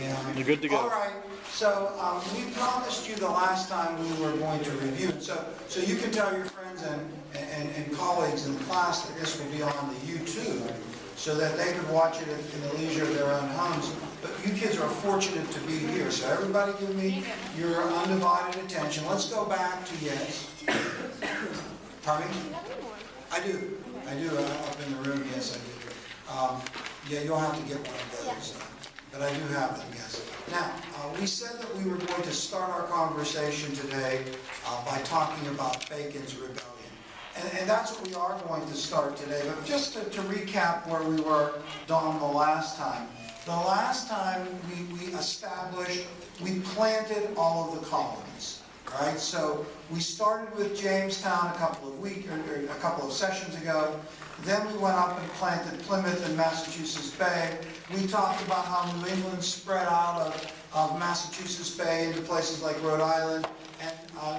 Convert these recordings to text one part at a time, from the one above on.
Yeah. You're good to go. All right. So we promised you the last time we were going to review. So you can tell your friends and colleagues in the class that this will be on the YouTube so that they can watch it in the leisure of their own homes. But you kids are fortunate to be here. So everybody give me your undivided attention. Let's go back to yes. Pardon me? I do. Up in the room, yes, I do. Yeah, you'll have to get one of those. But I do have them, yes. Now, we said that we were going to start our conversation today by talking about Bacon's rebellion. And that's what we are going to start today. But just to recap where we were, Don, the last time. The last time we planted all of the colonies, right? So we started with Jamestown a couple of sessions ago. Then we went up and planted Plymouth and Massachusetts Bay. We talked about how New England spread out of Massachusetts Bay into places like Rhode Island and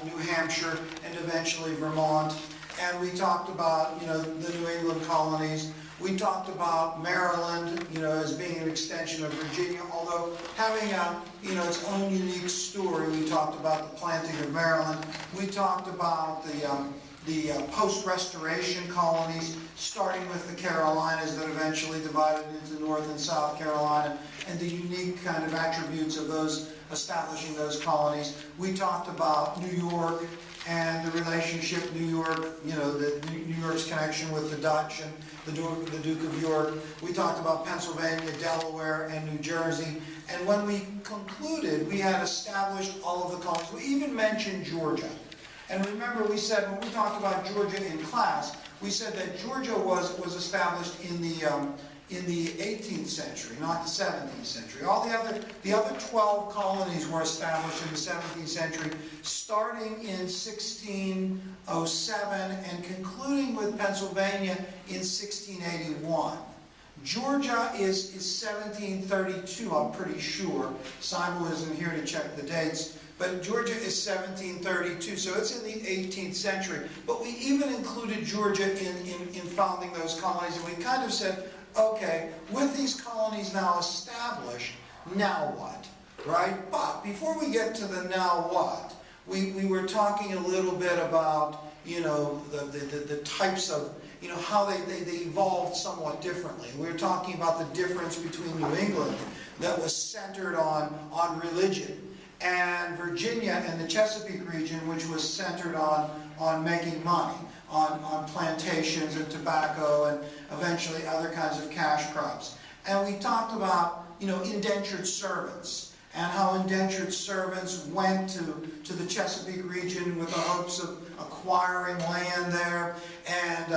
New Hampshire and eventually Vermont. And we talked about, the New England colonies. We talked about Maryland, as being an extension of Virginia, although having its own unique story. We talked about the planting of Maryland. We talked about the post-restoration colonies, starting with the Carolinas that eventually divided into North and South Carolina, and the unique kind of attributes of those establishing those colonies. We talked about New York and the relationship New York, New York's connection with the Dutch and the Duke of York. We talked about Pennsylvania, Delaware, and New Jersey. And when we concluded, we had established all of the colonies. We even mentioned Georgia. And remember, we said, when we talked about Georgia in class, we said that Georgia was established in the 18th century, not the 17th century. All the other 12 colonies were established in the 17th century, starting in 1607 and concluding with Pennsylvania in 1681. Georgia is 1732, I'm pretty sure. Simon isn't here to check the dates. But Georgia is 1732, so it's in the 18th century. But we even included Georgia in founding those colonies, and we kind of said, okay, with these colonies now established, now what, right? But before we get to the now what, we were talking a little bit about, the types of, how they evolved somewhat differently. We were talking about the difference between New England that was centered on religion, and Virginia and the Chesapeake region, which was centered on making money, on plantations and tobacco and eventually other kinds of cash crops. And we talked about, indentured servants and how indentured servants went to the Chesapeake region with the hopes of acquiring land there and,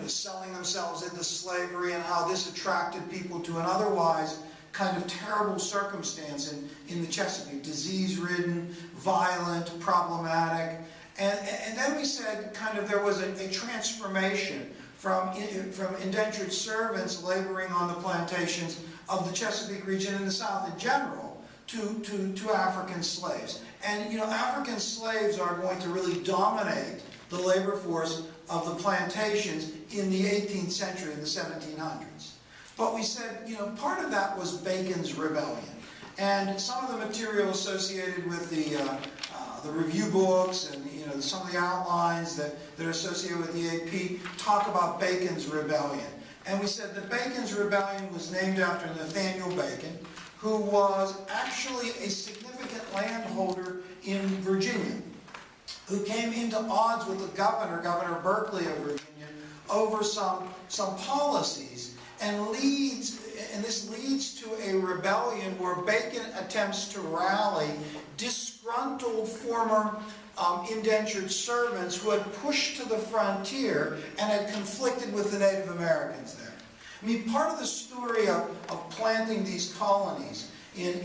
selling themselves into slavery, and how this attracted people to an otherwise kind of terrible circumstance in the Chesapeake, disease-ridden, violent, problematic. And then we said kind of there was a transformation from indentured servants laboring on the plantations of the Chesapeake region in the South in general to African slaves. And African slaves are going to really dominate the labor force of the plantations in the 18th century, in the 1700s. But we said, part of that was Bacon's rebellion. And some of the material associated with the review books and some of the outlines that are associated with the AP talk about Bacon's rebellion. And we said that Bacon's rebellion was named after Nathaniel Bacon, who was actually a significant landholder in Virginia, who came into odds with the Governor Berkeley of Virginia, over some policies. And this leads to a rebellion where Bacon attempts to rally disgruntled former indentured servants who had pushed to the frontier and had conflicted with the Native Americans there. I mean, part of the story of planting these colonies in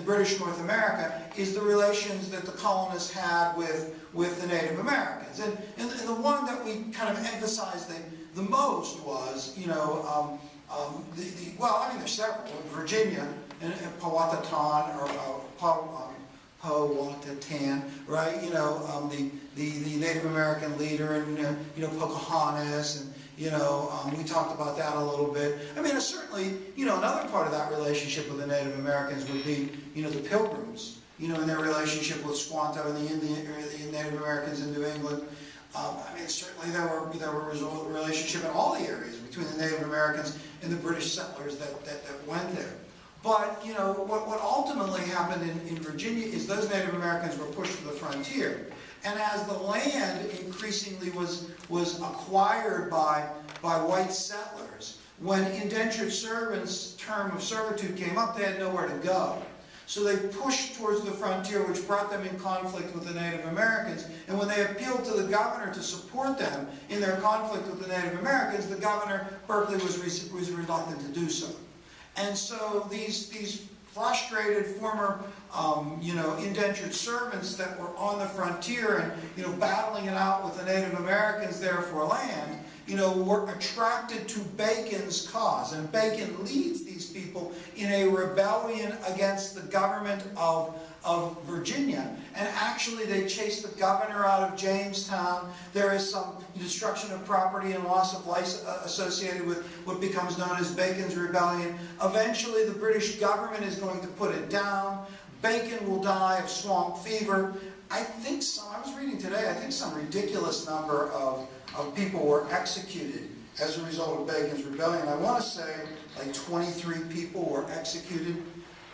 British North America is the relations that the colonists had with the Native Americans. And the one that we kind of emphasized the most was, there's several. Virginia and Powhatan, or Powhatan, right? The Native American leader, and Pocahontas, we talked about that a little bit. I mean, certainly, another part of that relationship with the Native Americans would be, the Pilgrims, in their relationship with Squanto and the Native Americans in New England. I mean, certainly there were a relationship in all the areas between the Native Americans and the British settlers that went there. But, what ultimately happened in Virginia is those Native Americans were pushed to the frontier. And as the land increasingly was acquired by white settlers, when indentured servants' term of servitude came up, they had nowhere to go. So they pushed towards the frontier, which brought them in conflict with the Native Americans. And when they appealed to the governor to support them in their conflict with the Native Americans, the governor, Berkeley, was reluctant to do so. And so these frustrated former, indentured servants that were on the frontier and, battling it out with the Native Americans there for land, were attracted to Bacon's cause. And Bacon leads these people in a rebellion against the government of Virginia. And actually they chased the governor out of Jamestown. There is some destruction of property and loss of life associated with what becomes known as Bacon's Rebellion. Eventually the British government is going to put it down. Bacon will die of swamp fever. I was reading today, I think some ridiculous number of people were executed as a result of Bacon's Rebellion. I want to say like 23 people were executed.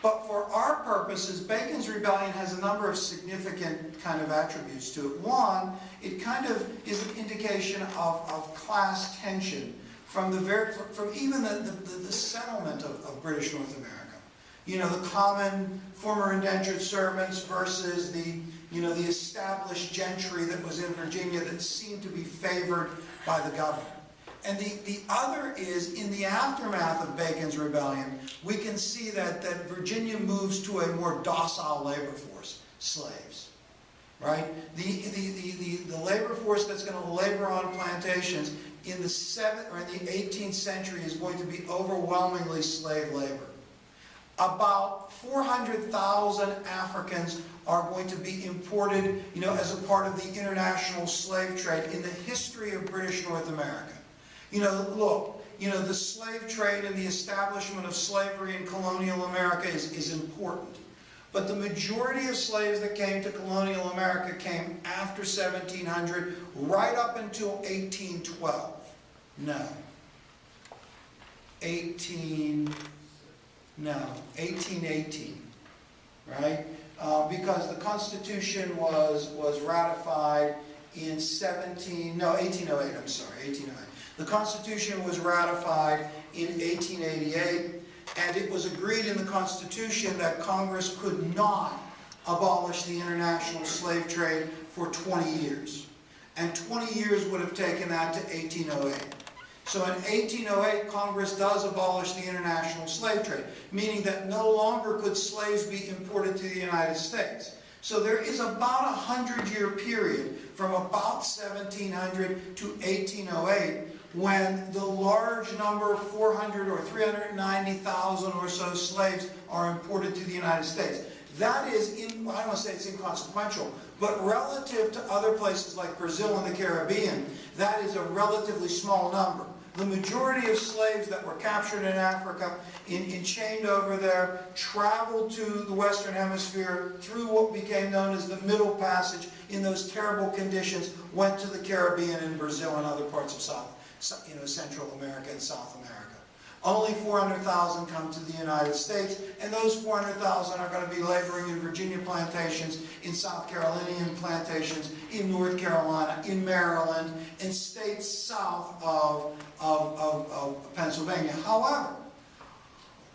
But for our purposes, Bacon's Rebellion has a number of significant kind of attributes to it. One, it kind of is an indication of class tension from even the settlement of British North America. The common former indentured servants versus the established gentry that was in Virginia that seemed to be favored by the governor. And the other is, in the aftermath of Bacon's Rebellion, we can see that Virginia moves to a more docile labor force, slaves, right? The labor force that's going to labor on plantations in the 7th or in the 18th century is going to be overwhelmingly slave labor. About 400,000 Africans are going to be imported, as a part of the international slave trade in the history of British North America. The slave trade and the establishment of slavery in colonial America is important. But the majority of slaves that came to colonial America came after 1700, right up until 1812. No. 1818, right? Because the Constitution was ratified in 1808, I'm sorry, 1808. The Constitution was ratified in 1888, and it was agreed in the Constitution that Congress could not abolish the international slave trade for 20 years. And 20 years would have taken that to 1808. So in 1808, Congress does abolish the international slave trade, meaning that no longer could slaves be imported to the United States. So there is about a 100-year period from about 1700 to 1808 when the large number, 400 or 390,000 or so slaves are imported to the United States. That is, I don't want to say it's inconsequential, but relative to other places like Brazil and the Caribbean, that is a relatively small number. The majority of slaves that were captured in Africa, chained over there, traveled to the Western Hemisphere through what became known as the Middle Passage in those terrible conditions, went to the Caribbean and Brazil and other parts of Central America and South America. Only 400,000 come to the United States, and those 400,000 are going to be laboring in Virginia plantations, in South Carolinian plantations, in North Carolina, in Maryland, in states south of Pennsylvania. However,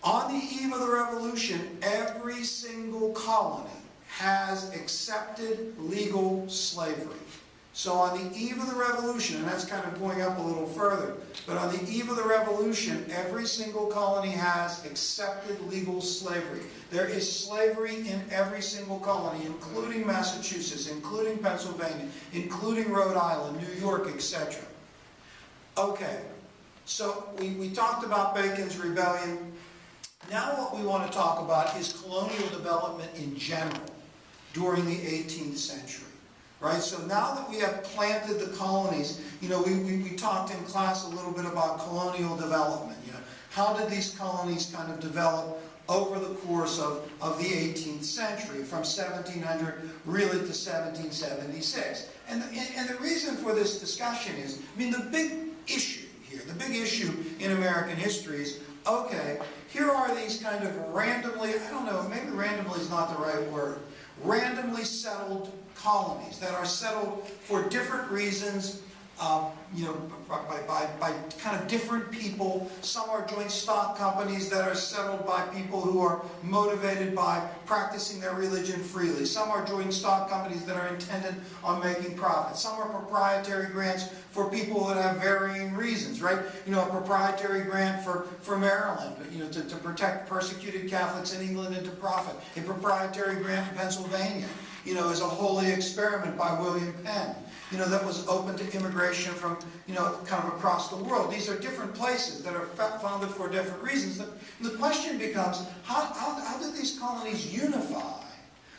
on the eve of the Revolution, every single colony has accepted legal slavery. So on the eve of the Revolution, and that's kind of going up a little further, but on the eve of the Revolution, every single colony has accepted legal slavery. There is slavery in every single colony, including Massachusetts, including Pennsylvania, including Rhode Island, New York, etc. Okay, so we talked about Bacon's Rebellion. Now what we want to talk about is colonial development in general during the 18th century. right? So now that we have planted the colonies, you know, we talked in class a little bit about colonial development. You know, how did these colonies kind of develop over the course of the 18th century, from 1700 really to 1776? And the reason for this discussion is, I mean, the big issue here, the big issue in American history is, okay, here are these kind of randomly, I don't know, maybe randomly is not the right word, randomly settled colonies that are settled for different reasons, you know, by kind of different people. Some are joint stock companies that are settled by people who are motivated by practicing their religion freely. Some are joint stock companies that are intended on making profit. Some are proprietary grants for people that have varying reasons, right? You know, a proprietary grant for Maryland, you know, to protect persecuted Catholics in England and to profit. A proprietary grant in Pennsylvania, you know, is a holy experiment by William Penn, you know, that was open to immigration from, you know, kind of across the world. These are different places that are founded for different reasons. The question becomes, how do these colonies unify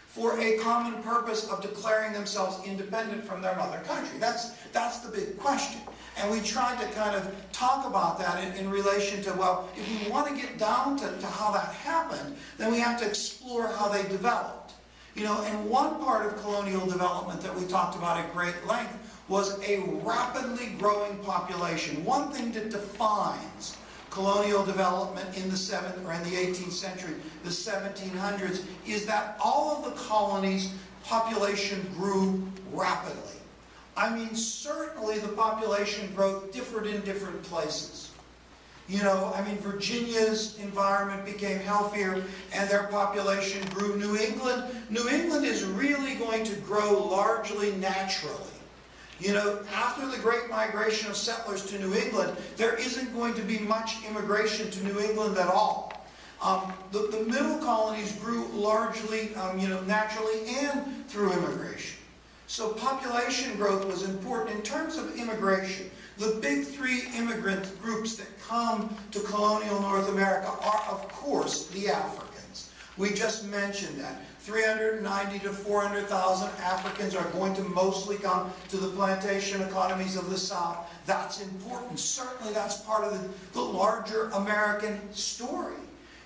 for a common purpose of declaring themselves independent from their mother country? That's the big question. And we tried to kind of talk about that in relation to, well, if we want to get down to how that happened, then we have to explore how they developed. You know, and one part of colonial development that we talked about at great length was a rapidly growing population. One thing that defines colonial development in the 18th century, the 1700s, is that all of the colonies' population grew rapidly. I mean, certainly the population growth differed in different places. You know, I mean, Virginia's environment became healthier and their population grew. New England is really going to grow largely naturally. You know, after the Great Migration of settlers to New England, there isn't going to be much immigration to New England at all. The middle colonies grew largely, you know, naturally and through immigration. So population growth was important. In terms of immigration, the big three immigrant groups that come to colonial North America are, of course, the Africans. We just mentioned that. 390 to 400,000 Africans are going to mostly come to the plantation economies of the South. That's important. Certainly that's part of the larger American story.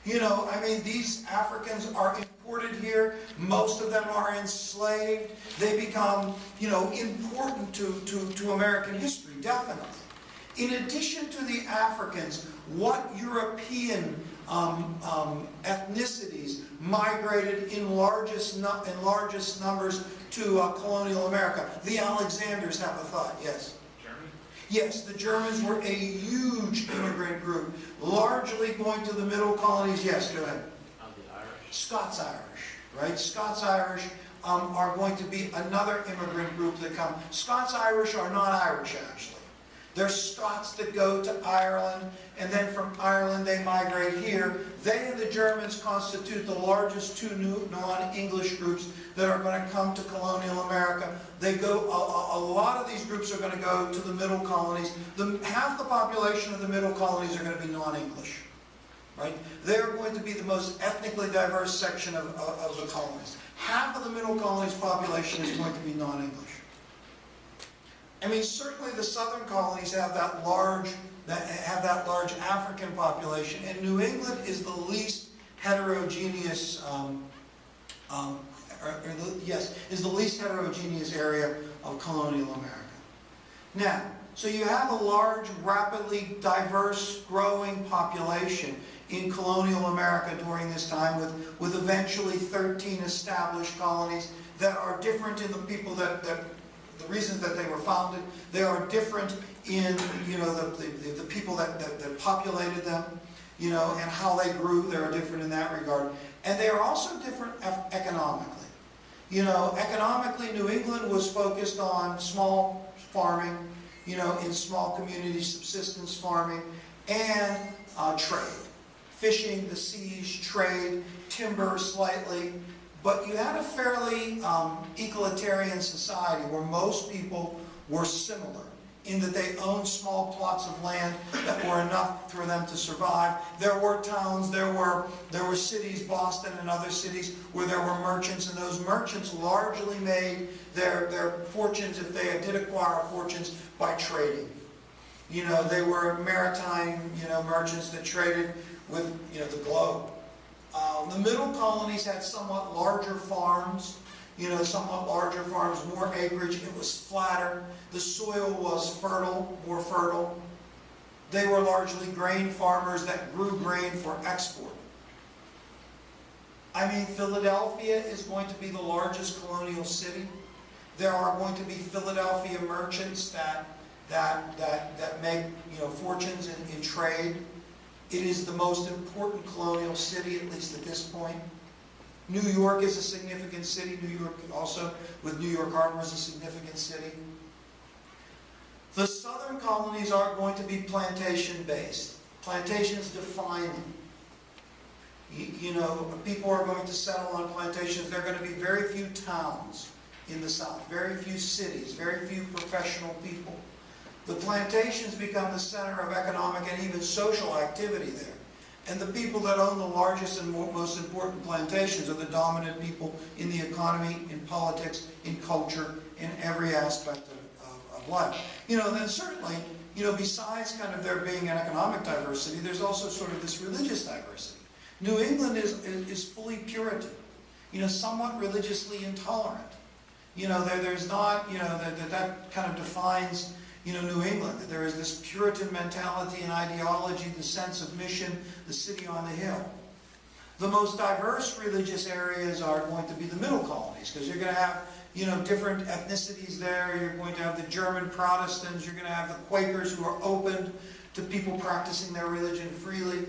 You know, I mean, these Africans are imported here. Most of them are enslaved. They become, you know, important to American history, definitely. In addition to the Africans, what European ethnicities migrated in largest numbers to colonial America? The Alexanders have a thought, yes? Yes, the Germans were a huge immigrant group, largely going to the middle colonies. Yes, go ahead. The Irish. Scots-Irish, right? Scots-Irish are going to be another immigrant group that come. Scots-Irish are not Irish, actually. They're Scots that go to Ireland, and then from Ireland they migrate here. They and the Germans constitute the largest two new non-English groups that are going to come to colonial America. They go, a lot of these groups are going to go to the middle colonies. Half the population of the middle colonies are going to be non-English, right? They're going to be the most ethnically diverse section of the colonies. Half of the middle colonies' population is going to be non-English. I mean, certainly the southern colonies have that large African population, and New England is the least heterogeneous, is the least heterogeneous area of colonial America. Now, so you have a large, rapidly diverse, growing population in colonial America during this time, with eventually 13 established colonies that are different in the people the reasons that they were founded. They are different in, you know, the people that populated them, you know, and how they grew. They are different in that regard. And they are also different economically. You know, economically, New England was focused on small farming, you know, in small communities, subsistence farming, and trade. Fishing, the seas, trade, timber slightly. But you had a fairly egalitarian society where most people were similar in that they owned small plots of land that were enough for them to survive. There were towns, there were cities, Boston and other cities, where there were merchants, and those merchants largely made their fortunes, if they did acquire fortunes, by trading. You know, they were maritime, merchants that traded with, the globe. The middle colonies had somewhat larger farms, more acreage. It was flatter. The soil was fertile, more fertile. They were largely grain farmers that grew grain for export. I mean, Philadelphia is going to be the largest colonial city. There are going to be Philadelphia merchants that make, fortunes in trade. It is the most important colonial city, at least at this point. New York is a significant city. New York also, with New York Harbor, is a significant city. The southern colonies are going to be plantation-based. Plantations define them. People are going to settle on plantations. There are going to be very few towns in the South, very few cities, very few professional people. The plantations become the center of economic and even social activity there. And the people that own the largest and most important plantations are the dominant people in the economy, in politics, in culture, in every aspect of life. Then certainly, besides kind of there being an economic diversity, there's also sort of this religious diversity. New England is fully Puritan, somewhat religiously intolerant. There's not, that kind of defines New England. There is this Puritan mentality and ideology, the sense of mission, the city on the hill. The most diverse religious areas are going to be the middle colonies, because you're going to have, different ethnicities there. You're going to have the German Protestants. You're going to have the Quakers, who are open to people practicing their religion freely.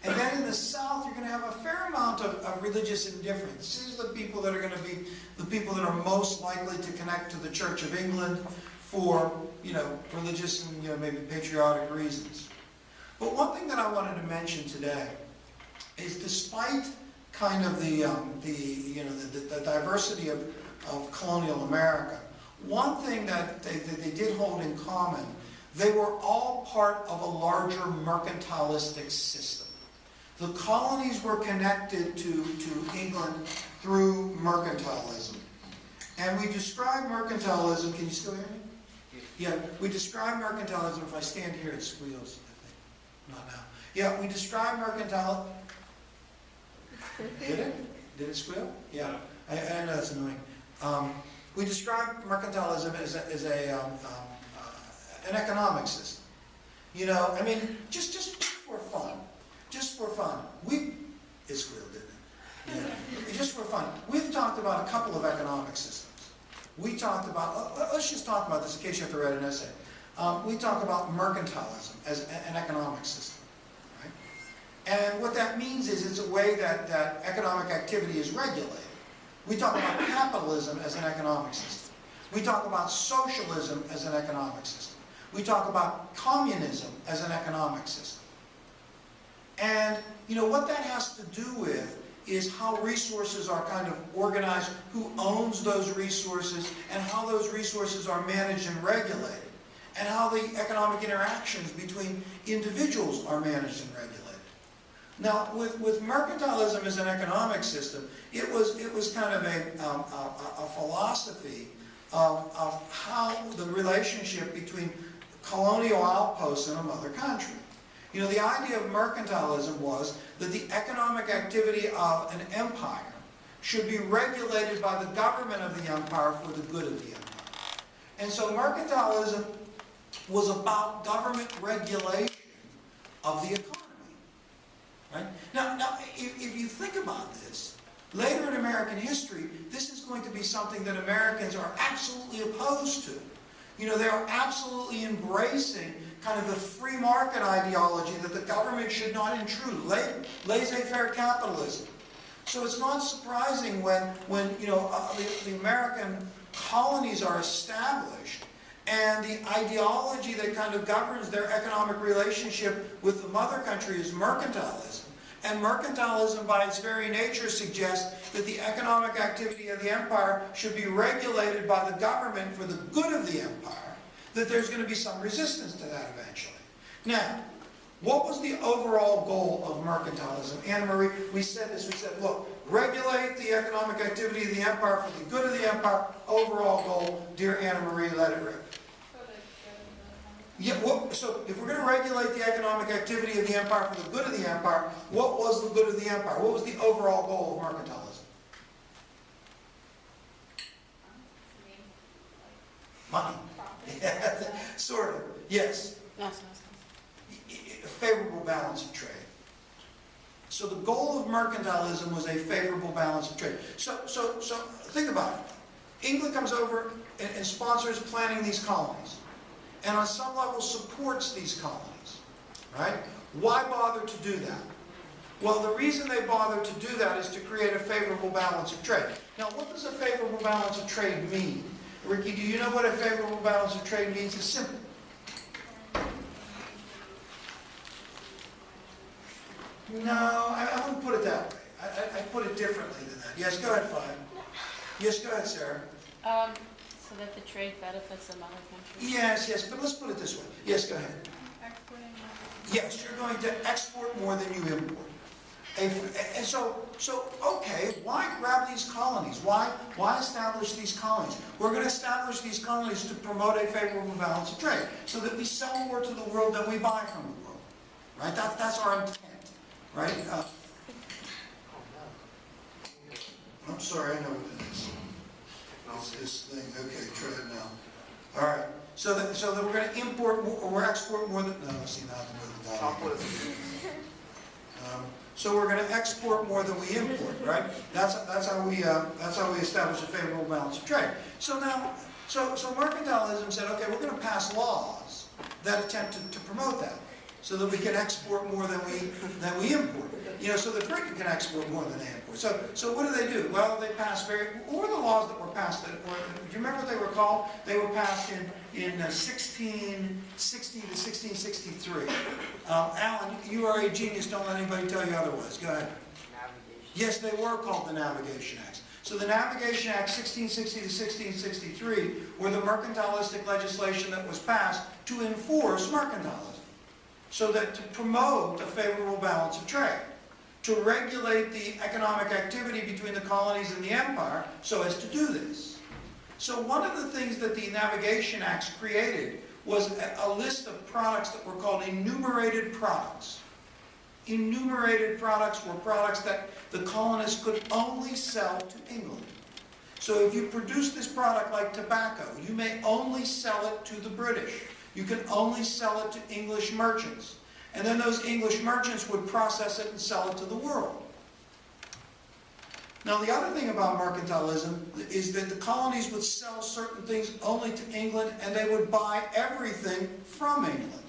And then in the South, you're going to have a fair amount of religious indifference. These are the people that are going to be the people that are most likely to connect to the Church of England for, religious and, maybe patriotic reasons. But one thing that I wanted to mention today is, despite kind of the diversity of colonial America, one thing that they did hold in common, they were all part of a larger mercantilistic system. The colonies were connected to England through mercantilism. And we describe mercantilism, can you still hear me? Yeah, we describe mercantilism, if I stand here it squeals, I think. Not now. Yeah, we describe mercantilism. Did it? Did it squeal? Yeah, I know that's annoying. We describe mercantilism as an economic system. I mean, just for fun. Just for fun. It squealed, didn't it? Yeah. Just for fun. We've talked about a couple of economic systems. We talked about, let's just talk about this in case you have to write an essay. We talk about mercantilism as an economic system. Right? And what that means is it's a way that economic activity is regulated. We talk about capitalism as an economic system. We talk about socialism as an economic system. We talk about communism as an economic system. And, what that has to do with is how resources are kind of organized, who owns those resources, and how those resources are managed and regulated, and how the economic interactions between individuals are managed and regulated. Now, with mercantilism as an economic system, it was kind of a philosophy of how the relationship between colonial outposts and a mother country. The idea of mercantilism was that the economic activity of an empire should be regulated by the government of the empire for the good of the empire. And so mercantilism was about government regulation of the economy. Right? Now, if you think about this, later in American history, this is going to be something that Americans are absolutely opposed to. They are absolutely embracing kind of the free market ideology that the government should not intrude, laissez-faire capitalism. So it's not surprising when the American colonies are established, and the ideology that kind of governs their economic relationship with the mother country is mercantilism. And mercantilism, by its very nature, suggests that the economic activity of the empire should be regulated by the government for the good of the empire. that there's going to be some resistance to that eventually. Now, what was the overall goal of mercantilism? Anna Marie, we said this, we said, look, regulate the economic activity of the empire for the good of the empire. Overall goal, dear Anna Marie, let it rip. Yeah, so if we're going to regulate the economic activity of the empire for the good of the empire, what was the good of the empire? What was the overall goal of mercantilism? Money. Yeah, sort of, yes. A favorable balance of trade. So the goal of mercantilism was a favorable balance of trade. So think about it. England comes over and sponsors planting these colonies, and on some level supports these colonies, right? Why bother to do that? Well, the reason they bother to do that is to create a favorable balance of trade. Now, what does a favorable balance of trade mean? Ricky, do you know what a favorable balance of trade means? It's simple. No, I wouldn't put it that way. I put it differently than that. Yes, go ahead, Fine. Yes, go ahead, Sarah. So that the trade benefits some other countries? Yes, but let's put it this way. Yes, go ahead. Exporting more. Yes, you're going to export more than you import. And so, okay, why grab these colonies? Why establish these colonies? We're going to establish these colonies to promote a favorable balance of trade, so that we sell more to the world than we buy from the world. Right? That's our intent. Right? I'm sorry, I know what it is. It's this thing. Okay, try it now. All right. So that we're going to import more, or export more than. No, see, not the dollar. So we're going to export more than we import, right? That's how we establish a favorable balance of trade. So now, so mercantilism said, okay, we're going to pass laws that attempt to promote that, so that we can export more than we import. You know, so that Britain can export more than they import. So what do? Well, they passed what were the laws that were passed? Do you remember what they were called? They were passed in 1660 to 1663. Alan, you are a genius. Don't let anybody tell you otherwise. Go ahead. Navigation. Yes, they were called the Navigation Acts. So the Navigation Act 1660 to 1663 were the mercantilistic legislation that was passed to enforce mercantilism, so that to promote a favorable balance of trade, to regulate the economic activity between the colonies and the empire, so as to do this. So one of the things that the Navigation Acts created was a list of products that were called enumerated products. Enumerated products were products that the colonists could only sell to England. So if you produce this product like tobacco, you may only sell it to the British. You can only sell it to English merchants. And then those English merchants would process it and sell it to the world. Now, the other thing about mercantilism is that the colonies would sell certain things only to England, and they would buy everything from England.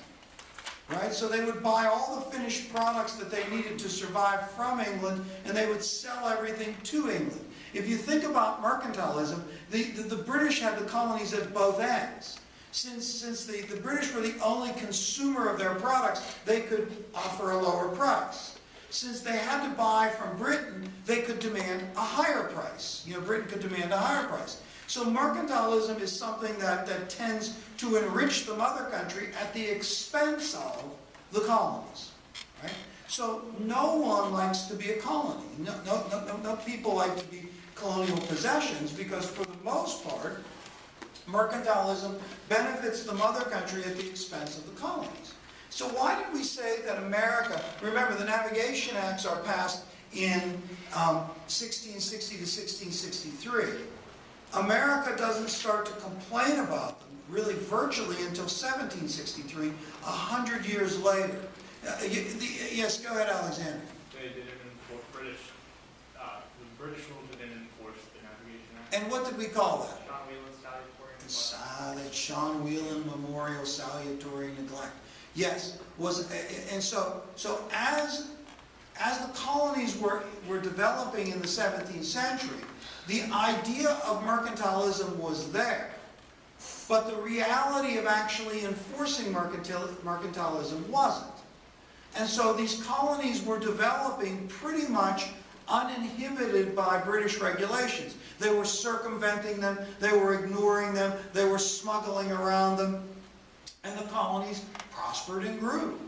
Right? So they would buy all the finished products that they needed to survive from England, and they would sell everything to England. If you think about mercantilism, the British had the colonies at both ends. Since the British were the only consumer of their products, they could offer a lower price. Since they had to buy from Britain, they could demand a higher price. You know, Britain could demand a higher price. So mercantilism is something that tends to enrich the mother country at the expense of the colonies. Right? So no one likes to be a colony. No people like to be colonial possessions, because for the most part, mercantilism benefits the mother country at the expense of the colonies. So why did we say that America, remember the Navigation Acts are passed in 1660 to 1663. America doesn't start to complain about them really virtually until 1763, 100 years later. Yes, go ahead, Alexander. They didn't enforce the British rule didn't enforce the Navigation Act. And what did we call that? Sean Whelan Memorial Salutary Neglect. Yes, and so as the colonies were developing in the 17th century, the idea of mercantilism was there, but the reality of actually enforcing mercantilism wasn't. And so these colonies were developing pretty much uninhibited by British regulations. They were circumventing them, they were ignoring them, they were smuggling around them, and the colonies prospered and grew.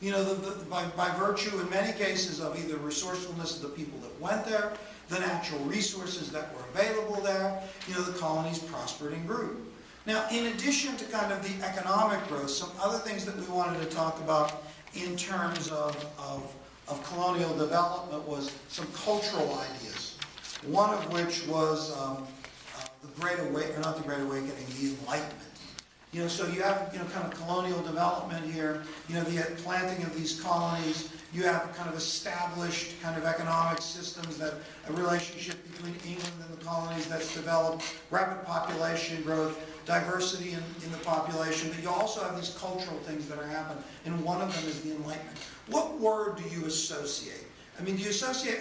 You know, by virtue in many cases of either resourcefulness of the people that went there, the natural resources that were available there, you know, the colonies prospered and grew. Now, in addition to kind of the economic growth, some other things that we wanted to talk about in terms of colonial development was some cultural ideas. One of which was the Great Awakening, not the Great Awakening, the Enlightenment. You know, so you have, you know, kind of colonial development here, you know, the planting of these colonies, you have kind of established kind of economic systems, that a relationship between England and the colonies that's developed, rapid population growth, diversity in the population, but you also have these cultural things that are happening, and one of them is the Enlightenment. What word do you associate? I mean, do you associate,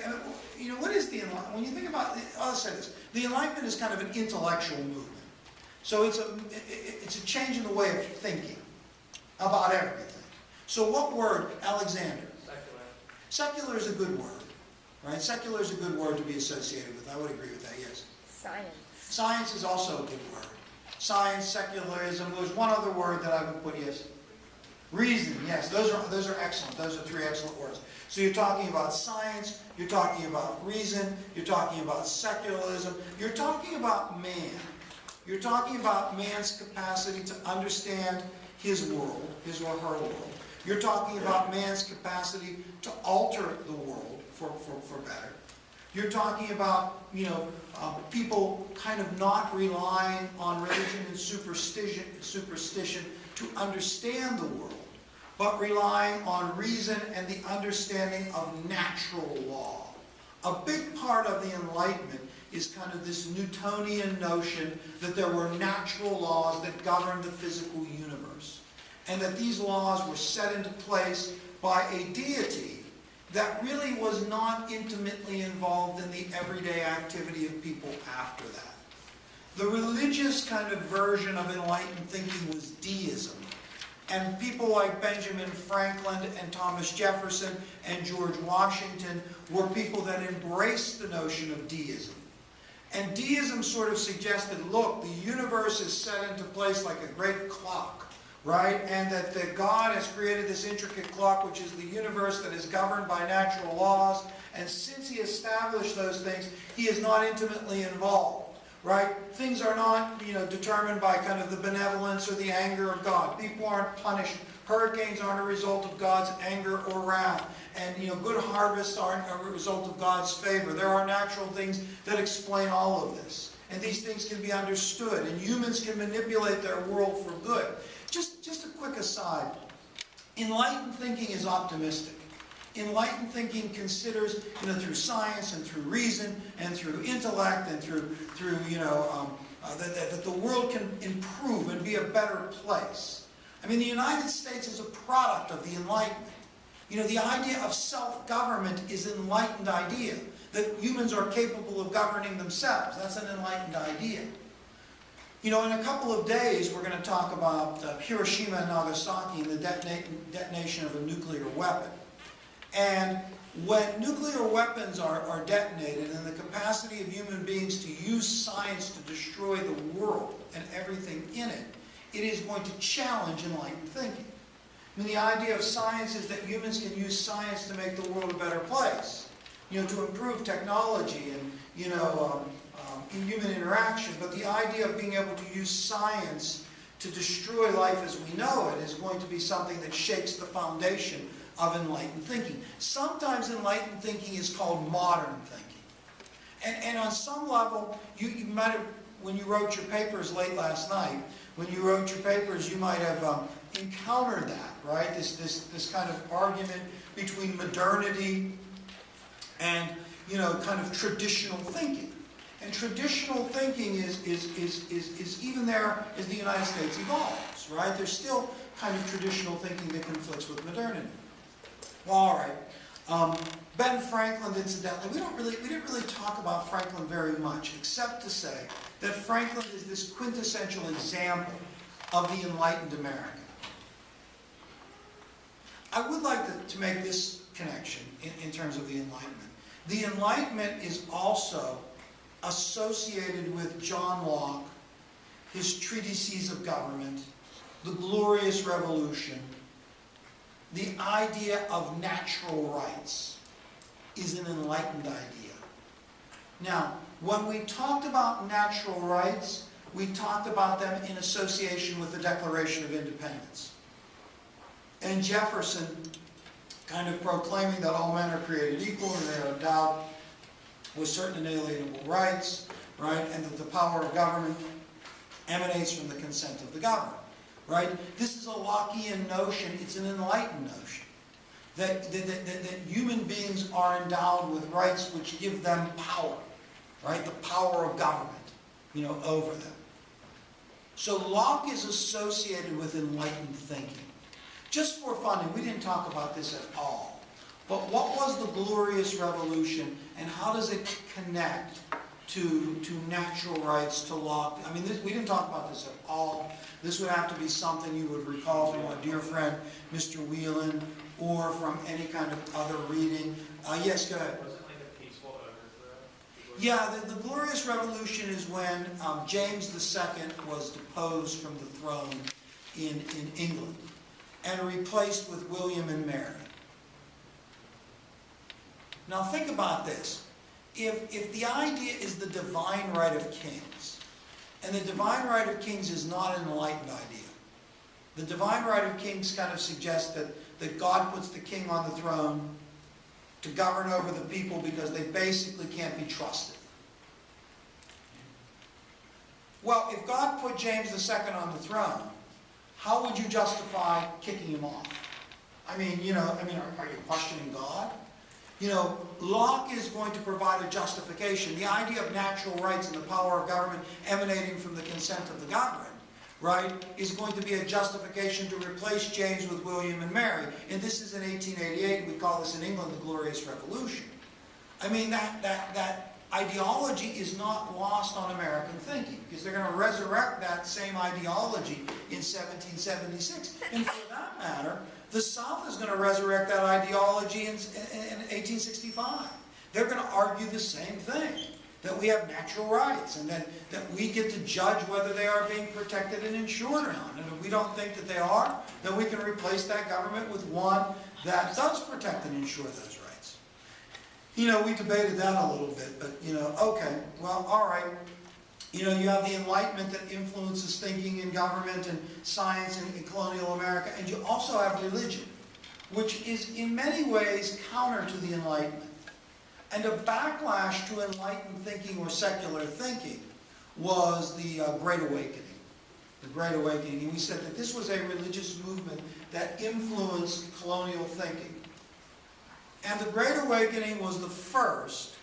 you know, what is the Enlightenment? When you think about, I'll say this, the Enlightenment is kind of an intellectual movement. So it's a change in the way of thinking about everything. So what word, Alexander? Secular. Secular is a good word, right? Secular is a good word to be associated with. I would agree with that, yes. Science. Science is also a good word. Science, secularism, there's one other word that I would put, yes. Reason, yes, those are excellent. Those are three excellent words. So you're talking about science, you're talking about reason, you're talking about secularism, you're talking about man. You're talking about man's capacity to understand his world, his or her world. You're talking about man's capacity to alter the world for better. You're talking about, you know, people kind of not relying on religion and superstition to understand the world, but relying on reason and the understanding of natural law. A big part of the Enlightenment is kind of this Newtonian notion that there were natural laws that governed the physical universe, and that these laws were set into place by a deity that really was not intimately involved in the everyday activity of people after that. The religious kind of version of enlightened thinking was deism. And people like Benjamin Franklin and Thomas Jefferson and George Washington were people that embraced the notion of deism. And deism sort of suggested, look, the universe is set into place like a great clock, right? And that God has created this intricate clock, which is the universe that is governed by natural laws. And since he established those things, he is not intimately involved, right? Things are not, you know, determined by kind of the benevolence or the anger of God. People aren't punished. Hurricanes aren't a result of God's anger or wrath. And, you know, good harvests aren't a result of God's favor. There are natural things that explain all of this. And these things can be understood. And humans can manipulate their world for good. Just a quick aside. Enlightened thinking is optimistic. Enlightened thinking considers, you know, through science and through reason and through intellect and through you know, that the world can improve and be a better place. I mean, the United States is a product of the Enlightenment. You know, the idea of self-government is an enlightened idea, that humans are capable of governing themselves. That's an enlightened idea. You know, in a couple of days, we're going to talk about Hiroshima and Nagasaki and the detonation of a nuclear weapon. And when nuclear weapons are detonated, and the capacity of human beings to use science to destroy the world and everything in it, it is going to challenge enlightened thinking. I mean, the idea of science is that humans can use science to make the world a better place, you know, to improve technology and, you know, in human interaction. But the idea of being able to use science to destroy life as we know it is going to be something that shakes the foundation of enlightened thinking. Sometimes enlightened thinking is called modern thinking. And on some level, you might have, when you wrote your papers late last night, when you wrote your papers, you might have encountered that, right? This kind of argument between modernity and, you know, kind of traditional thinking. And traditional thinking is even there as the United States evolves, right? There's still kind of traditional thinking that conflicts with modernity. Well, all right. Ben Franklin, incidentally, we didn't really talk about Franklin very much, except to say that Franklin is this quintessential example of the enlightened American. I would like to make this connection in terms of the Enlightenment. The Enlightenment is also associated with John Locke, his treatises of government, the Glorious Revolution. The idea of natural rights is an enlightened idea. Now, when we talked about natural rights, we talked about them in association with the Declaration of Independence. And Jefferson kind of proclaiming that all men are created equal and they are endowed with certain inalienable rights, right? And that the power of government emanates from the consent of the governed, right? This is a Lockean notion. It's an enlightened notion. That human beings are endowed with rights which give them power, right? The power of government, over them. So Locke is associated with enlightened thinking. Just for fun, and we didn't talk about this at all, but what was the Glorious Revolution and how does it connect to natural rights, to Locke? I mean, we didn't talk about this at all. This would have to be something you would recall from our dear friend, Mr. Whelan, or from any kind of other reading. Yes, go ahead. Was it like a peaceful overthrow? Yeah, the Glorious Revolution is when James II was deposed from the throne in England and replaced with William and Mary. Now think about this. If the idea is the divine right of kings, and the divine right of kings is not an enlightened idea. The divine right of kings kind of suggests that God puts the king on the throne to govern over the people because they basically can't be trusted. Well, if God put James II on the throne, how would you justify kicking him off? Are you questioning God? Locke is going to provide a justification. The idea of natural rights and the power of government emanating from the consent of the governed, right, is going to be a justification to replace James with William and Mary. And this is in 1888. We call this in England the Glorious Revolution. That ideology is not lost on American thinking, because they're going to resurrect that same ideology in 1776. And for that matter, the South is going to resurrect that ideology in 1865. They're going to argue the same thing, that we have natural rights and that we get to judge whether they are being protected and insured or not. And if we don't think that they are, then we can replace that government with one that does protect and insure those rights. We debated that a little bit, but, okay, well, all right. You have the Enlightenment that influences thinking in government and science in colonial America, and you also have religion, which is in many ways counter to the Enlightenment. And a backlash to enlightened thinking or secular thinking was the Great Awakening. The Great Awakening. And we said that this was a religious movement that influenced colonial thinking. And the Great Awakening was the first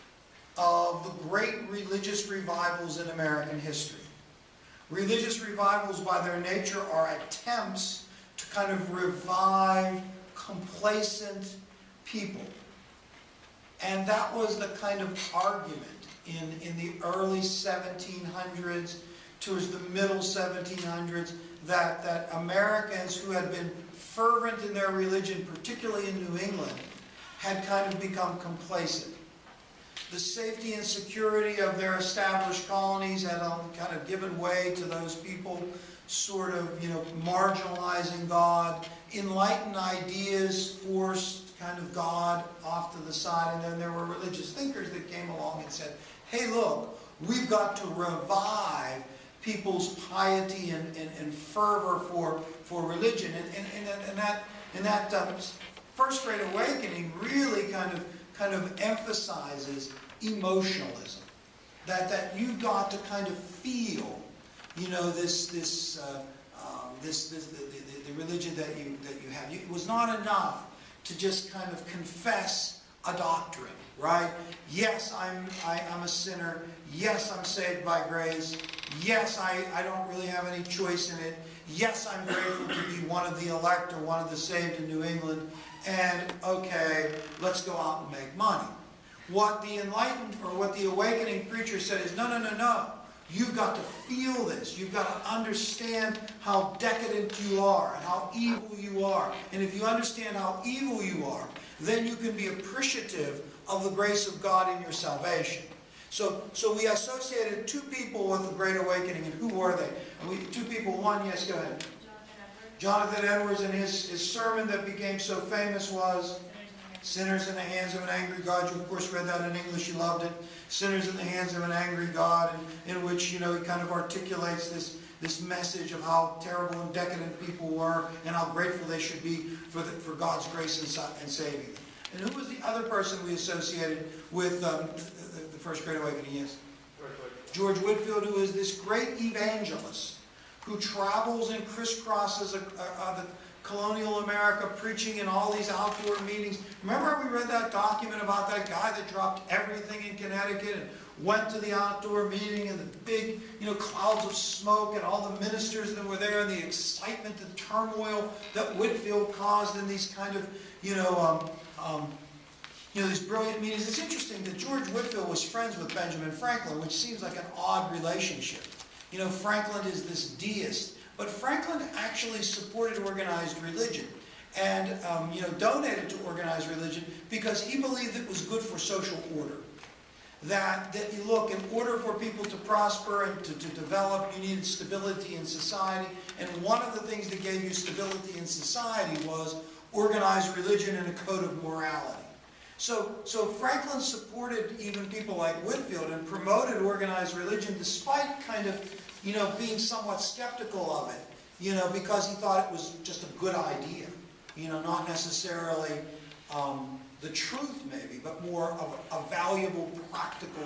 of the great religious revivals in American history. Religious revivals, by their nature, are attempts to kind of revive complacent people. And that was the kind of argument in the early 1700s, towards the middle 1700s, that Americans who had been fervent in their religion, particularly in New England, had kind of become complacent. The safety and security of their established colonies had kind of given way to those people sort of, marginalizing God. Enlightened ideas forced kind of God off to the side, and then there were religious thinkers that came along and said, hey, look, we've got to revive people's piety and fervor for religion. And that First Great Awakening really kind of emphasizes emotionalism. That you've got to kind of feel, the religion that you have. It was not enough to just kind of confess a doctrine, right? Yes, I'm a sinner. Yes, I'm saved by grace. Yes, I don't really have any choice in it. Yes, I'm grateful to be one of the elect or one of the saved in New England. And, okay, let's go out and make money. What the enlightened or what the awakening preacher said is, no. You've got to feel this. You've got to understand how decadent you are and how evil you are. And if you understand how evil you are, then you can be appreciative of the grace of God in your salvation. So we associated two people with the Great Awakening, and who were they? And two people, one, yes, go ahead. Jonathan Edwards, and his sermon that became so famous was Sinners in the Hands of an Angry God. You, of course, read that in English. You loved it. Sinners in the Hands of an Angry God, in which, he kind of articulates this message of how terrible and decadent people were and how grateful they should be for God's grace in saving them. And who was the other person we associated with the First Great Awakening? Yes? George Whitfield, who is this great evangelist who travels and crisscrosses the colonial America, preaching in all these outdoor meetings. Remember how we read that document about that guy that dropped everything in Connecticut and went to the outdoor meeting, and the big, clouds of smoke, and all the ministers that were there, and the excitement, the turmoil that Whitfield caused in these kind of, these brilliant meetings. It's interesting that George Whitfield was friends with Benjamin Franklin, which seems like an odd relationship. Franklin is this deist, but Franklin actually supported organized religion and, donated to organized religion because he believed it was good for social order. That look, in order for people to prosper and to develop, you needed stability in society, and one of the things that gave you stability in society was organized religion and a code of morality. So Franklin supported even people like Whitfield and promoted organized religion despite kind of, being somewhat skeptical of it, because he thought it was just a good idea, not necessarily the truth maybe, but more of a valuable, practical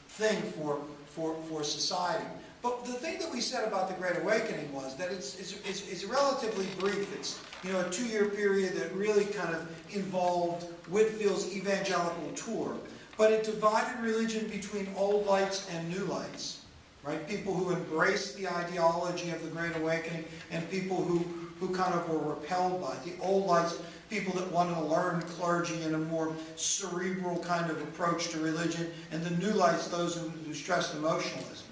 thing for society. But the thing that we said about the Great Awakening was that it's relatively brief. It's a 2-year period that really kind of involved Whitfield's evangelical tour. But it divided religion between old lights and new lights, right? People who embraced the ideology of the Great Awakening and people who kind of were repelled by it. The old lights, people that wanted to learn clergy and a more cerebral kind of approach to religion, and the new lights, those who stressed emotionalism.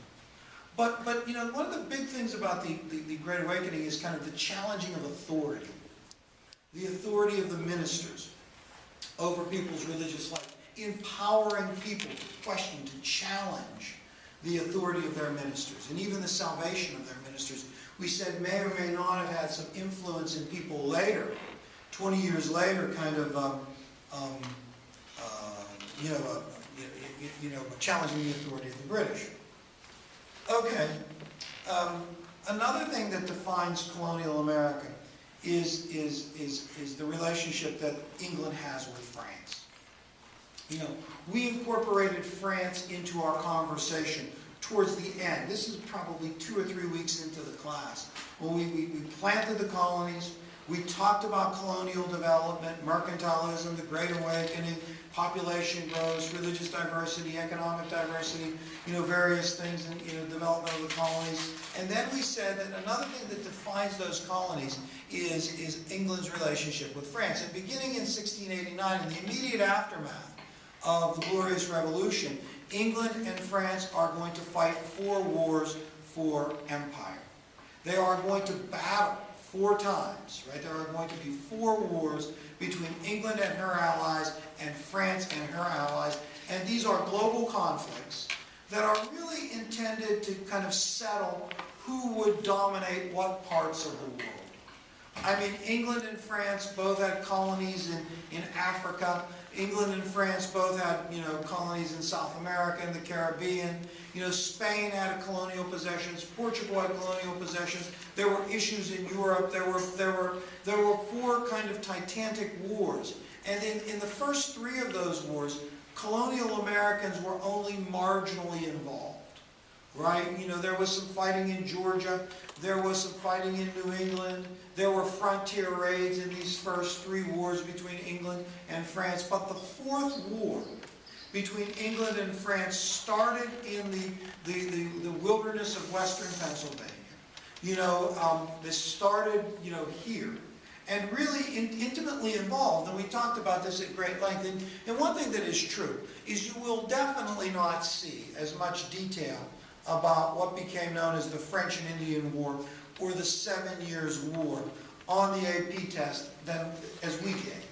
But one of the big things about the Great Awakening is kind of the challenging of authority. The authority of the ministers over people's religious life. Empowering people to question, to challenge the authority of their ministers, and even the salvation of their ministers. We said may or may not have had some influence in people later, 20 years later, kind of, challenging the authority of the British. Okay, another thing that defines colonial America is the relationship that England has with France. We incorporated France into our conversation towards the end. This is probably 2 or 3 weeks into the class. When we planted the colonies, we talked about colonial development, mercantilism, the Great Awakening, population growth, religious diversity, economic diversity, various things in development of the colonies. And then we said that another thing that defines those colonies is England's relationship with France. And beginning in 1689, in the immediate aftermath of the Glorious Revolution, England and France are going to fight 4 wars for empire. They are going to battle 4 times, right? There are going to be 4 wars between England and her allies and France and her allies. And these are global conflicts that are really intended to kind of settle who would dominate what parts of the world. I mean, England and France both had colonies in Africa. England and France both had, colonies in South America and the Caribbean. Spain had colonial possessions. Portugal had colonial possessions. There were issues in Europe. There were 4 kind of titanic wars. And in the first 3 of those wars, colonial Americans were only marginally involved. Right? There was some fighting in Georgia. There was some fighting in New England. There were frontier raids in these first 3 wars between England and France. But the 4th war between England and France started in the wilderness of western Pennsylvania. This started, here. And really intimately involved, and we talked about this at great length. And one thing that is true is you will definitely not see as much detail about what became known as the French and Indian War or the 7 Years' War on the AP test as we gave.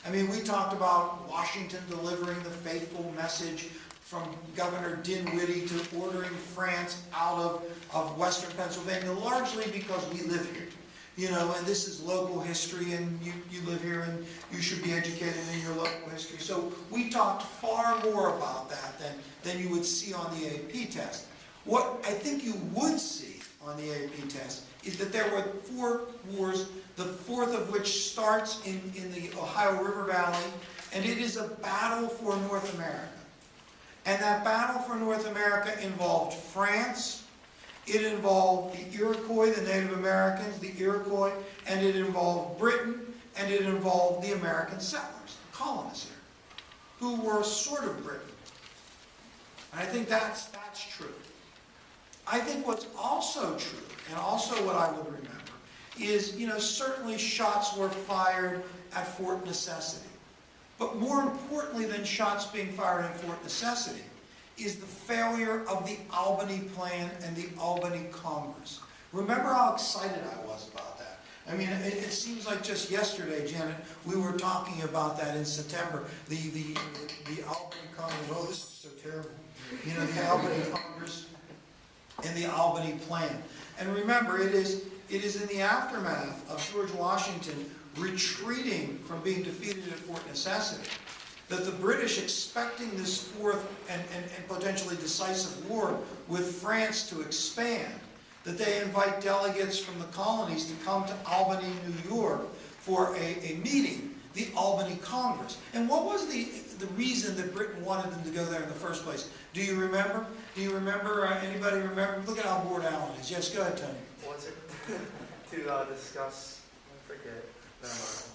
I mean, we talked about Washington delivering the faithful message from Governor Dinwiddie to ordering France out of western Pennsylvania, largely because we live here. You know, and this is local history, and you live here, and you should be educated in your local history. So we talked far more about that than you would see on the AP test. What I think you would see on the AP test is that there were 4 wars, the 4th of which starts in the Ohio River Valley, and it is a battle for North America. And that battle for North America involved France, it involved the Iroquois, the Native Americans, the Iroquois, and it involved Britain, and it involved the American settlers, the colonists here, who were sort of Britain. And I think that's true. I think what's also true, and also what I would remember, is, you know, certainly shots were fired at Fort Necessity. But more importantly than shots being fired at Fort Necessity is the failure of the Albany Plan and the Albany Congress. Remember how excited I was about that? I mean, it seems like just yesterday, Janet, we were talking about that in September. The Albany Congress, oh, this is so terrible. You know, the Albany Congress and the Albany Plan. And remember, it is in the aftermath of George Washington retreating from being defeated at Fort Necessity that the British, expecting this 4th and potentially decisive war with France to expand, that they invite delegates from the colonies to come to Albany, New York for a meeting, the Albany Congress. And what was the reason that Britain wanted them to go there in the first place? Do you remember? Do you remember? Anybody remember? Look at how bored Alan is. Yes, go ahead, Tony. Was it to discuss, I forget,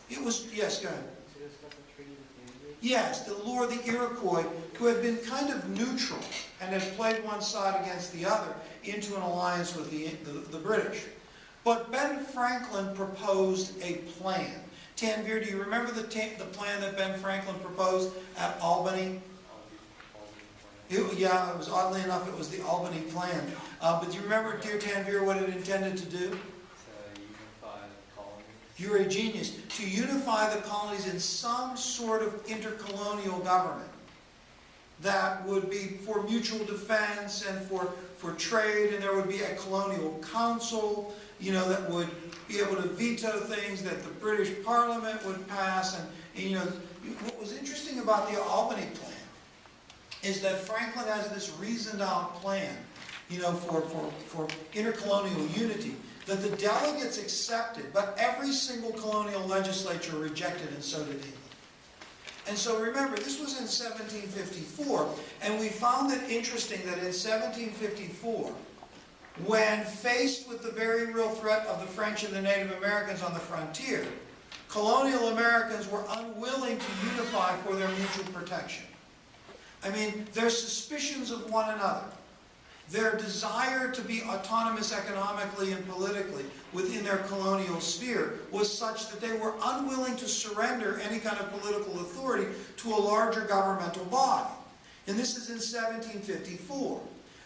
It was, yes, go ahead. to discuss a treaty with the English? Yes, to lure the Iroquois, who had been kind of neutral and had played one side against the other, into an alliance with the British. But Ben Franklin proposed a plan. Tanvir, do you remember the plan that Ben Franklin proposed at Albany? Yeah, it was, oddly enough, it was the Albany Plan. But do you remember, dear Tanvir, what it intended to do? To unify the colonies. You're a genius. To unify the colonies in some sort of intercolonial government that would be for mutual defense and for trade, and there would be a colonial council, you know, that would be able to veto things that the British Parliament would pass. And you know, what was interesting about the Albany Plan is that Franklin has this reasoned out plan, you know, for intercolonial unity that the delegates accepted, but every single colonial legislature rejected, and so did England. And so remember, this was in 1754, and we found it interesting that in 1754, when faced with the very real threat of the French and the Native Americans on the frontier, colonial Americans were unwilling to unify for their mutual protection. I mean, their suspicions of one another, their desire to be autonomous economically and politically within their colonial sphere was such that they were unwilling to surrender any kind of political authority to a larger governmental body. And this is in 1754.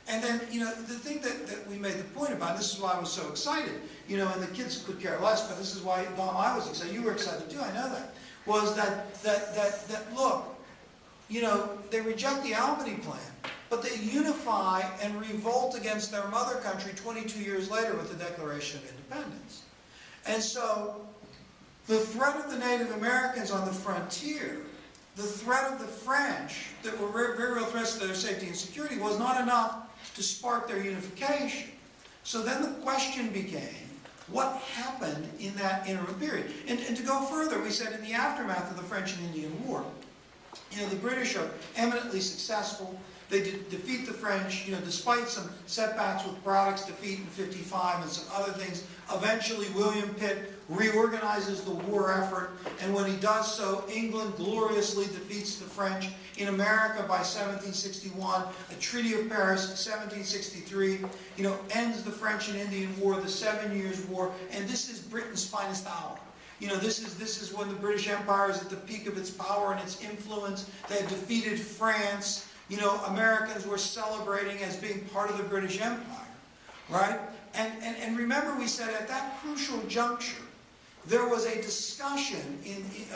And then, you know, the thing that we made the point about, and this is why I was so excited, you know, and the kids could care less, but this is why, Dom, I was excited, you were excited too, I know that, was that look, you know, they reject the Albany Plan, but they unify and revolt against their mother country 22 years later with the Declaration of Independence. And so, the threat of the Native Americans on the frontier, the threat of the French, that were very, very real threats to their safety and security, was not enough to spark their unification. So then the question became, what happened in that interim period? And to go further, we said in the aftermath of the French and Indian War, you know, the British are eminently successful. They defeat the French, you know, despite some setbacks with Braddock's defeat in 55 and some other things. Eventually, William Pitt reorganizes the war effort, and when he does so, England gloriously defeats the French. In America, by 1761, a Treaty of Paris, 1763, you know, ends the French and Indian War, the 7 Years' War, and this is Britain's finest hour. You know, this is when the British Empire is at the peak of its power and its influence. They had defeated France. You know, Americans were celebrating as being part of the British Empire, right? And remember, we said at that crucial juncture, there was a discussion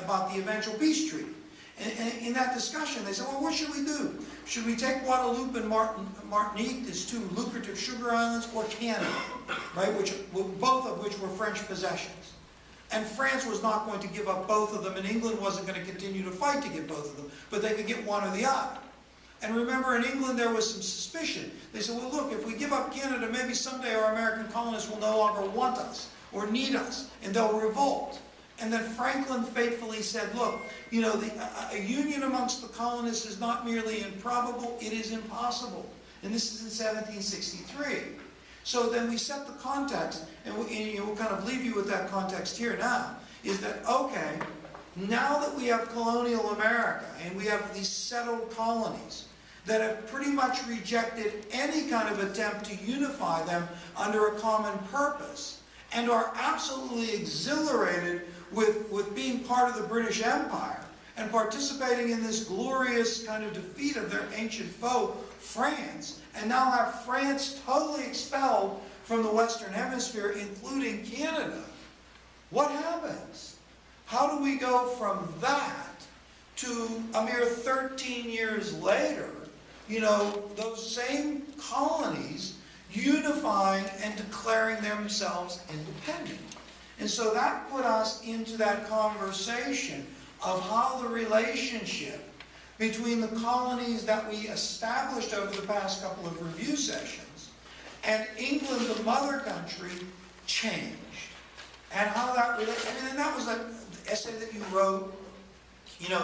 about the eventual peace treaty. And in that discussion, they said, well, what should we do? Should we take Guadeloupe and Martinique, these two lucrative sugar islands, or Canada, right? Both of which were French possessions. And France was not going to give up both of them, and England wasn't going to continue to fight to get both of them, but they could get one or the other. And remember, in England, there was some suspicion. They said, well, look, if we give up Canada, maybe someday our American colonists will no longer want us or need us, and they'll revolt. And then Franklin faithfully said, look, you know, a union amongst the colonists is not merely improbable, it is impossible. And this is in 1763. So then we set the context, and we'll kind of leave you with that context here now, is that, okay, now that we have colonial America, and we have these settled colonies that have pretty much rejected any kind of attempt to unify them under a common purpose, and are absolutely exhilarated with being part of the British Empire and participating in this glorious kind of defeat of their ancient foe, France, and now have France totally expelled from the Western Hemisphere, including Canada. What happens? How do we go from that to a mere 13 years later, you know, those same colonies unifying and declaring themselves independent? And so that put us into that conversation of how the relationship between the colonies that we established over the past couple of review sessions and England, the mother country, changed. And how that relates. I mean, and that was the essay that you wrote, in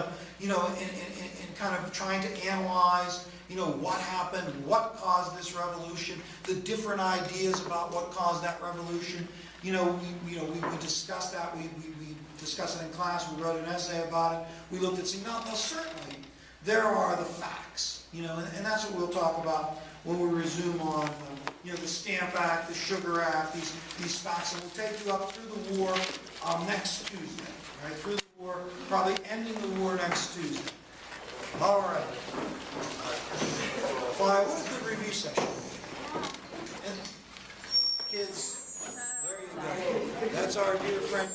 kind of trying to analyze, you know, what happened, what caused this revolution, the different ideas about what caused that revolution. You know, we discussed that. We discussed it in class. We wrote an essay about it. We looked at saying, no, certainly there are the facts. You know, and that's what we'll talk about when we resume on, the Stamp Act, the Sugar Act, these facts, and we'll take you up through the war next Tuesday. Right, through the war, probably ending the war next Tuesday. All right. What is the review session? And kids, there you go. That's our dear friend.